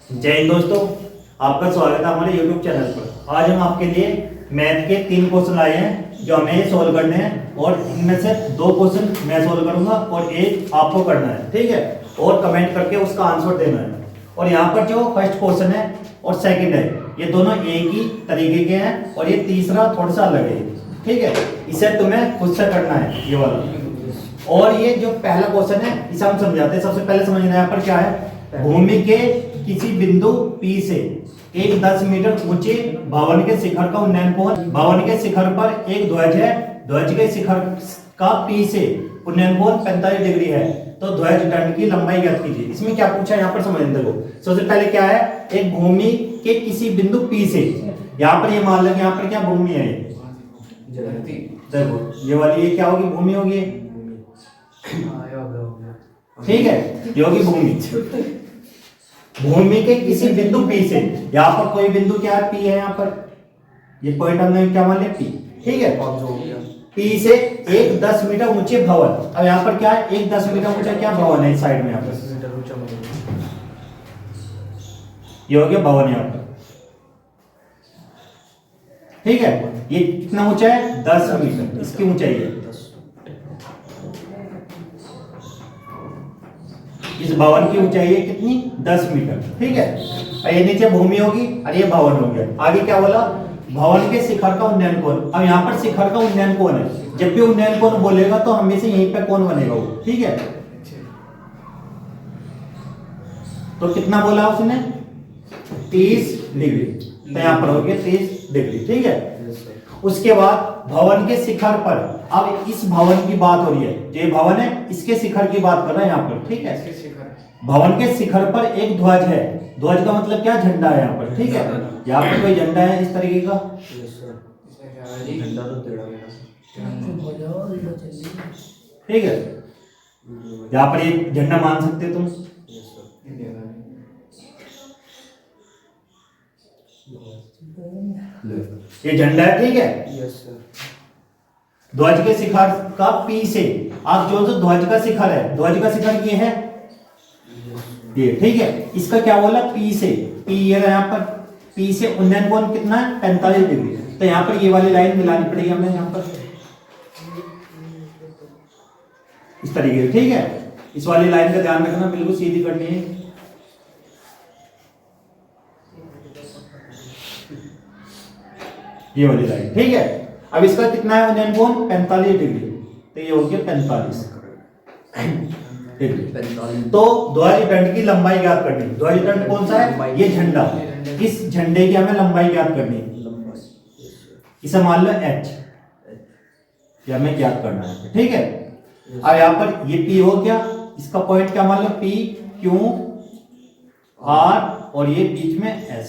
जय हिंद दोस्तों, आपका स्वागत है हमारे YouTube चैनल पर। आज हम आपके लिए मैथ के 3 क्वेश्चन लाए हैं जो हमें सोल्व करने हैं और इनमें से 2 क्वेश्चन मैं सोल्व करूंगा और एक आपको करना है, ठीक है। और कमेंट करके उसका आंसर देना है। और यहाँ पर जो फर्स्ट क्वेश्चन है और सेकंड है, ये दोनों एक ही तरीके के हैं और ये तीसरा थोड़ा सा अलग है, ठीक है। इसे तुम्हें खुद से करना है ये वाला। और ये जो पहला क्वेश्चन है इसे हम समझाते हैं। सबसे पहले समझना यहाँ पर क्या है, भूमि के किसी बिंदु P से एक 10 मीटर ऊंचे भवन के शिखर का उन्नयन कोण, भवन के शिखर पर एक ध्वज है, ध्वज के शिखर का P से उन्नयन कोण 45 डिग्री है, तो ध्वज दंड की लंबाई ज्ञात कीजिए। इसमें क्या पूछा है यहाँ पर समझ देखो। सबसे पहले क्या है, एक भूमि के किसी बिंदु P से, यहाँ पर ये मान लो यहाँ पर क्या भूमि है, देखो ये वाली ये क्या होगी, भूमि होगी, ठीक है, ये होगी भूमि। भूमि के किसी बिंदु P से, यहाँ पर कोई बिंदु क्या है, P है, यहाँ पर ये पॉइंट हमने क्या मान लिया P, ठीक है। P से एक 10 मीटर ऊंचे भवन, अब यहाँ पर क्या है, एक 10 मीटर ऊंचा क्या भवन है इस साइड में, यहाँ पर ये हो गया भवन यहाँ पर, ठीक है। ये कितना ऊंचा है, 10 मीटर इसकी ऊंचाई है। इस भवन की ऊंचाई है कितनी, 10 मीटर, ठीक है। और ये नीचे भूमि होगी और ये भवन हो गया। आगे क्या बोला, भवन के शिखर का उन्नयन कोण। अब यहाँ पर शिखर का उन्नयन कोण है, जब भी उन्नयन कोण बोलेगा तो हमेशा यहीं पे कोण बनेगा वो, ठीक है। तो कितना बोला उसने, 30 डिग्री, तो यहाँ पर हो गया 30 डिग्री, ठीक है। उसके बाद भवन के शिखर पर, अब इस भवन की बात हो रही है, ये भवन है इसके शिखर की बात कर रहा है यहाँ पर, ठीक है। भवन के शिखर पर एक ध्वज है, ध्वज का मतलब क्या, झंडा है यहाँ पर, ठीक है। यहाँ पर कोई झंडा है इस तरीके का, ठीक है। यहाँ पर एक झंडा मान सकते तुम, ये झंडा है, ठीक है। ध्वज के शिखर का P से, आप जो ध्वज का शिखर है, ध्वज का शिखर ये है ये, ठीक है। इसका क्या बोला, P से, P ये रहा यहाँ पर, P से उन्नयन कोण कितना है, 45 डिग्री। तो यहाँ पर ये वाली लाइन मिलानी पड़ेगी हमें यहाँ पर इस तरीके से, ठीक है। इस वाली लाइन का ध्यान रखना, बिल्कुल सीधी करनी है, ये वाली लाइन, ठीक है। अब इसका कितना है उन्नयन कोण, 45 डिग्री, तो ये हो गया 45 डिग्री। तो ध्वज दंड की लंबाई ज्ञात करनी। ध्वज दंड कौन सा है, ये झंडा, इस झंडे की हमें लंबाई ज्ञात करनी, इसे मान लो h, ये हमें ज्ञात करना है, ठीक है। अब यहाँ पर ये P हो गया, इसका पॉइंट क्या मान लो, P Q R और ये बीच में S।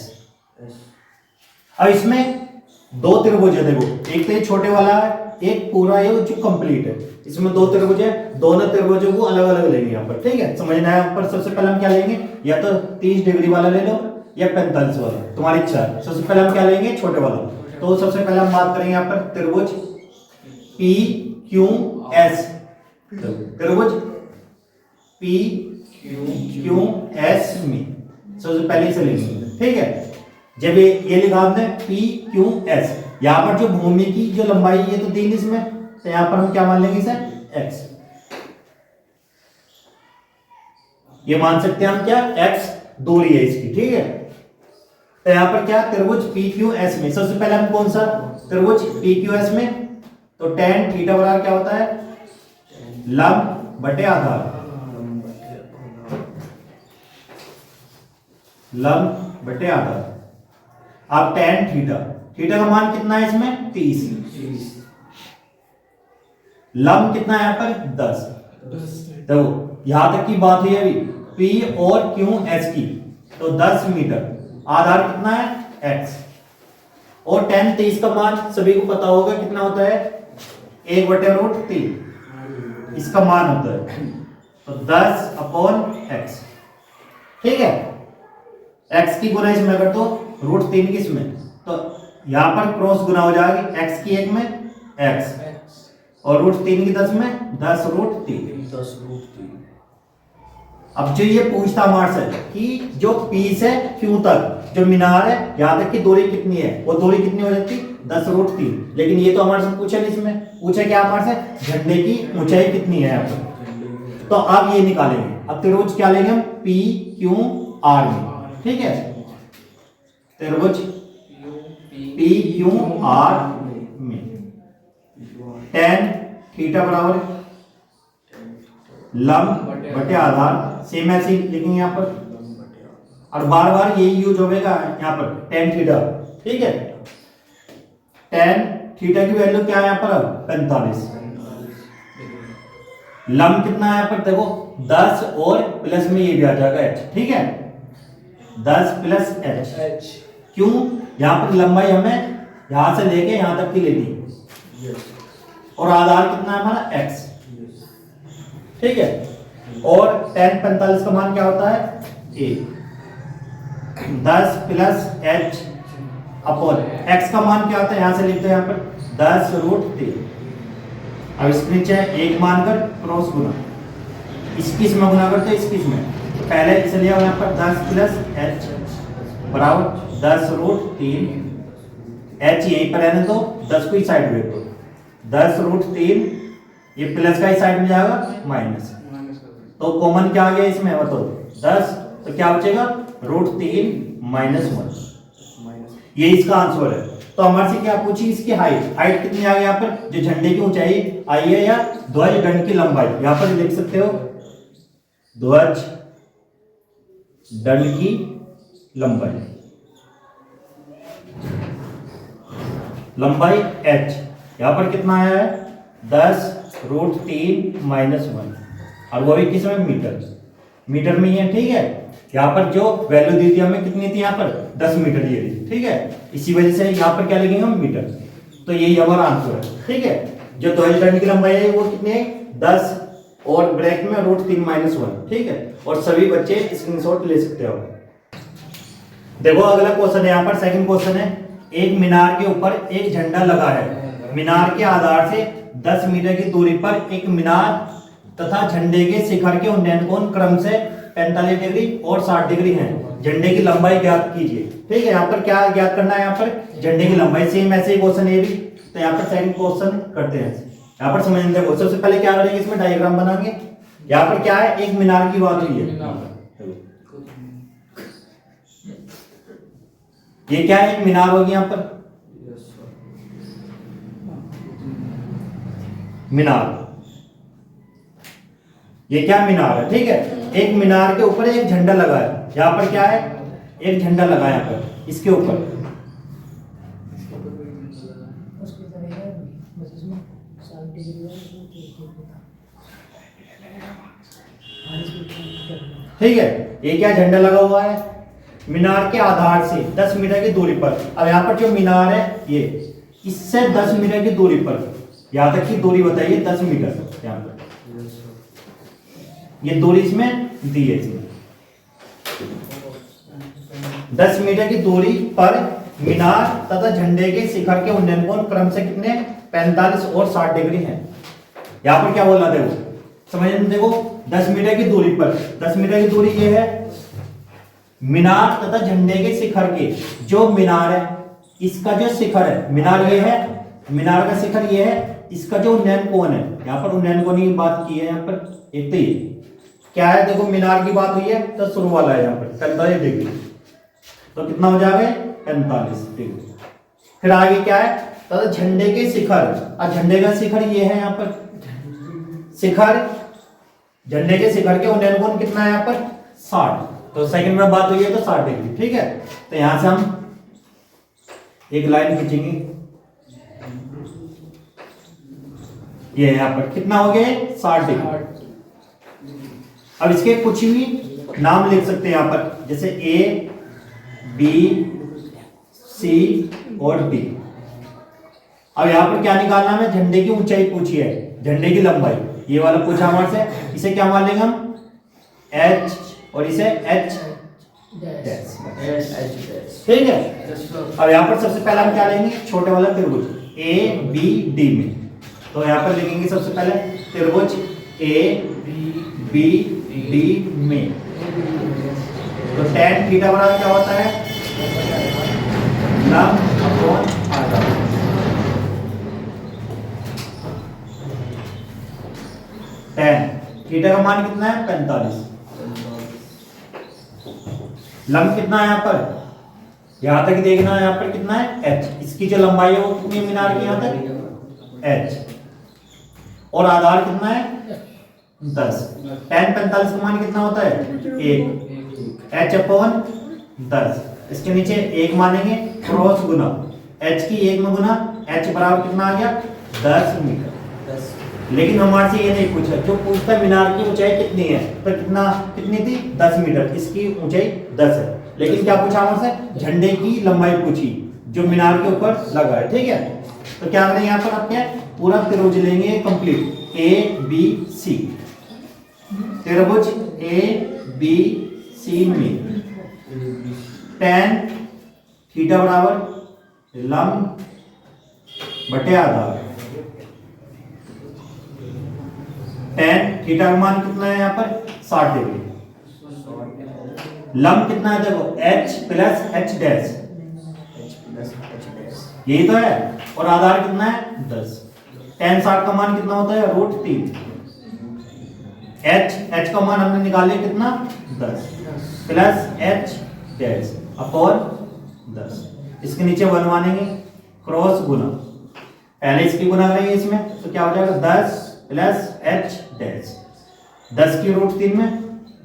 अब इसमें 2 त्रिभुज है, देखो एक तो ये छोटे वाला है, एक पूरा ये जो कंप्लीट है, इसमें 2 त्रिभुज है, दोनों त्रिभुजों को अलग अलग लेंगे यहाँ पर, ठीक है। समझना है यहाँ पर। सबसे पहले हम क्या लेंगे, या तो 30 डिग्री वाला ले लो या 45 वाला, तुम्हारी इच्छा है। सबसे पहले हम क्या लेंगे, छोटे वाला। तो सबसे पहले हम बात करेंगे यहाँ पर त्रिभुज P Q S, त्रिभुज P Q S में सबसे पहले इसे लेंगे, ठीक है। जब ये लिखा आपने P Q S, यहाँ पर जो भूमि की जो लंबाई है तो 3 इसमें, तो यहाँ पर हम क्या मान लेंगे इसे, x। ये मान सकते हैं हम क्या, x दूरी है इसकी, ठीक है। तो यहाँ पर क्या, त्रिभुज PQS में सबसे पहले हम कौन सा त्रिभुज PQS में, तो tan थीटा बराबर क्या होता है, लंब बटे आधार, लंब बटे आधार। अब tan थीटा, थीटा का मान कितना है इसमें, 30, लंब कितना है यहाँ पर, 10। तो यहां तक की बात हुई अभी P और QS की, तो 10 मीटर, आधार कितना है x, और tan 30 का मान सभी को पता होगा कितना होता है, 1/√3 इसका मान होता है, तो 10/x, ठीक है। x की गुना इसमें अगर तो √3 की इसमें, तो यहां पर क्रॉस गुना हो जाएगी, x की 1 में x और √3 की 10 में 10√3। अब जो ये पूछता हमारे से कि जो P से Q तक जो मीनार है यहाँ तक की दूरी कितनी है, वो दूरी कितनी हो जाती 10√3। लेकिन ये तो हमारे से पूछा नहीं, इसमें पूछा क्या हमारे से झंडे की ऊंचाई कितनी है यहाँ पर। तो अब ये निकालेंगे, अब त्रिभुज क्या लेंगे हम P Q R में, ठीक है। त्रिभुज P Q R में tan थीटा बराबर लंब बटे आधार, सेम ऐसे ही लिखेंगे यहाँ पर, और बार बार यही यूज होगा यहाँ पर tan थीटा, ठीक है। tan थीटा की वैल्यू क्या है यहाँ पर, 45। लंब कितना है यहाँ पर देखो 10 और प्लस में ये भी आ जाएगा h, ठीक है। 10 प्लस h, क्यों यहाँ पर लंबाई हमें यहां से लेके यहां तक की लेनी है, और आधार कितना है हमारा x, ठीक है। और tan 45 का मान क्या होता है a, 10 plus h upon x का मान क्या होता है, यहां से लिखते हैं यहाँ पर 10√3। अब इसके नीचे एक मानकर क्रॉस गुना, इसकी इसमें गुना करते हैं, इसकी इसमें, तो पहले इसे लिया यहाँ पर 10 प्लस h बराबर 10√3, h यहीं पर रहने दो, 10 को ही साइड में दो, 10√3, ये प्लस का ही साइड में जाएगा माइनस, तो कॉमन क्या आ गया इसमें बताओ 10, तो क्या बचेगा √3 -1, ये इसका आंसर है। तो हमारे से क्या पूछी, इसकी हाइट, हाइट कितनी आ गई यहाँ पर, जो झंडे की ऊंचाई आई है या ध्वज दंड की लंबाई, यहाँ पर लिख सकते हो ध्वज दंड की लंबाई, लंबाई h यहाँ पर कितना आया है 10√3 -1, और वो भी किस में मीटर, मीटर में ही है, ठीक है। यहाँ पर जो वैल्यू दी थी हमें कितनी थी यहाँ पर 10 मीटर ये थी, ठीक है। इसी वजह से यहाँ पर क्या लिखेंगे हम मीटर, तो यही हमारा आंसर है, ठीक है। जो ध्वज दंड की लंबाई है वो कितनी है 10 और ब्रैकेट में √3 -1, ठीक है। और सभी बच्चे स्क्रीनशॉट ले सकते हो। देखो अगला क्वेश्चन है यहाँ पर, सेकंड क्वेश्चन है, एक मीनार के ऊपर एक झंडा लगा है, मीनार के आधार से 10 मीटर की दूरी पर एक मीनार तथा झंडे के शिखर के उन्नयन कोण क्रम से 45 डिग्री और 60 डिग्री हैं, झंडे की लंबाई ज्ञात कीजिए, ठीक है। यहाँ पर क्या ज्ञात करना है, यहाँ पर झंडे की लंबाई, सेम ऐसे ही क्वेश्चन ये भी, तो यहाँ पर सेकंड क्वेश्चन करते हैं। यहाँ पर समझने देखो, सबसे पहले क्या करेंगे, इसमें डायग्राम बनाएंगे। यहाँ पर क्या है, एक मीनार की बात हुई है, ये क्या है, एक मीनार होगी यहाँ पर, मीनार, ये क्या मीनार है, ठीक है। एक मीनार के ऊपर एक झंडा लगा है, यहाँ पर क्या है, एक झंडा लगा है यहाँ पर, इसके ऊपर ठीक है। ये क्या झंडा लगा हुआ है मीनार के आधार से 10 मीटर की दूरी पर। अब यहाँ पर जो मीनार है ये इससे 10 मीटर की दूरी पर, यहाँ तक की दूरी बताइए 10 मीटर, यहाँ पर ये दूरी इसमें दी है, 10 मीटर की दूरी पर मीनार तथा झंडे के शिखर के उन्नयन कोण क्रम से कितने 45 और 60 डिग्री हैं। यहाँ पर क्या बोला देखो, समझ देखो 10 मीटर की दूरी पर, 10 मीटर की दूरी ये है मीनार तथा झंडे के शिखर के, जो मीनार है इसका जो शिखर है, मीनार ये है, मीनार का शिखर ये है, इसका जो उन्नयन कोण है, यहाँ पर उन्नयन कोण की बात की है, यहाँ पर एक तो ये क्या है देखो, मीनार की बात हुई है तो शुरू वाला है यहाँ पर 45 डिग्री, तो कितना हो जाएगा 45 डिग्री। फिर आगे क्या है, तो झंडे के शिखर, और झंडे का शिखर ये है यहाँ पर, शिखर झंडे के शिखर के उन्नयन कोण कितना है यहाँ पर 60, तो सेकंड में बात हुई है तो 60 डिग्री, ठीक है। तो यहां से हम एक लाइन खींचेंगे, ये यहाँ पर कितना हो गया 60 डिग्री। अब इसके कुछ भी नाम लिख सकते हैं यहाँ पर, जैसे ए बी सी और डी। अब यहाँ पर क्या निकालना है, झंडे की ऊंचाई पूछी है, झंडे की लंबाई ये वाला पूछा हमारे से, इसे क्या मान लेंगे हम h और इसे h डैश, ठीक है। अब यहाँ पर सबसे पहले हम क्या लेंगे, छोटे वाला त्रिभुज ए बी डी में, तो यहाँ पर लिखेंगे सबसे पहले त्रिभुज ए बी डी में। तो tan थीटा बराबर क्या होता है, लंब अपॉन आधार। tan थीटा का मान कितना है 45, लंब कितना है यहाँ पर, यहां तक देखना है, यहाँ पर कितना है h, इसकी जो लंबाई है वो कितनी है मीनार की यहाँ तक h, और आधार कितना है 10। tan 45 का मान कितना होता है 1, h अपॉन 10, इसके नीचे 1 मानेंगे, क्रॉस गुना h की 1 में गुना, h बराबर कितना आ गया 10 मीटर। लेकिन हमारे से ये नहीं पूछा, जो पूछता है मीनार की ऊंचाई कितनी है, तो कितनी थी 10 मीटर, इसकी ऊंचाई 10 है। लेकिन क्या पूछा हमारे से, झंडे की लंबाई पूछी जो मीनार के ऊपर लगा है, ठीक है। तो क्या करेंगे यहाँ पर आप, क्या पूरा त्रिभुज लेंगे कंप्लीट, ए बी सी, त्रिभुज ए बी सी में tan थीटा बराबर लंब बटे आधार। tan थीटा का मान कितना है यहाँ पर 60 डिग्री, लंब कितना है देखो h प्लस h डैश, यही तो है, और आधार कितना है 10। tan 60 का मान कितना होता है √3, h का मान हमने निकाले कितना 10 प्लस h डैश अपॉन 10, इसके नीचे 1 मानेंगे, क्रॉस गुना, पहले इसकी गुना करेंगे इसमें, तो क्या हो जाएगा 10 प्लस h डैश, 10 की √3 में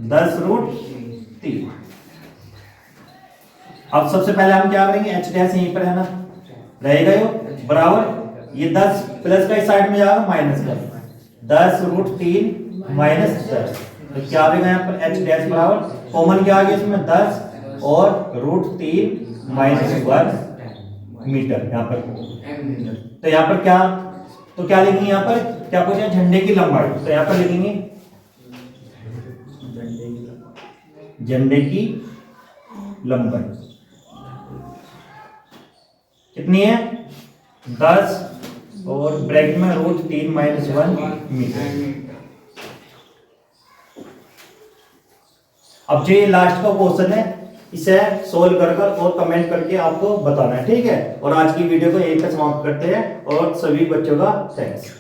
10 √3। अब सबसे पहले हम क्या करेंगे, h डैश यहीं पर है ना, रहेगा यो बराबर, ये 10 प्लस का इस साइड में जाएगा माइनस का, 10 √3 माइनस 10, तो क्या आएगा यहाँ पर h डैश बराबर, कॉमन क्या आ गया इसमें 10 और √3 माइनस 1 मीटर यहाँ पर। तो यहाँ पर क्या, तो क्या लिखेंगे यहाँ पर, क्या पूछा झंडे की लंबाई, तो यहाँ पर लिखेंगे झंडे की लंबाई कितनी है 10 और ब्रैकेट में √3 माइनस 1 मीटर। अब जो ये लास्ट का क्वेश्चन है, इसे सोल्व कर और कमेंट करके आपको बताना है, ठीक है। और आज की वीडियो को यहीं पे समाप्त करते हैं, और सभी बच्चों का थैंक्स।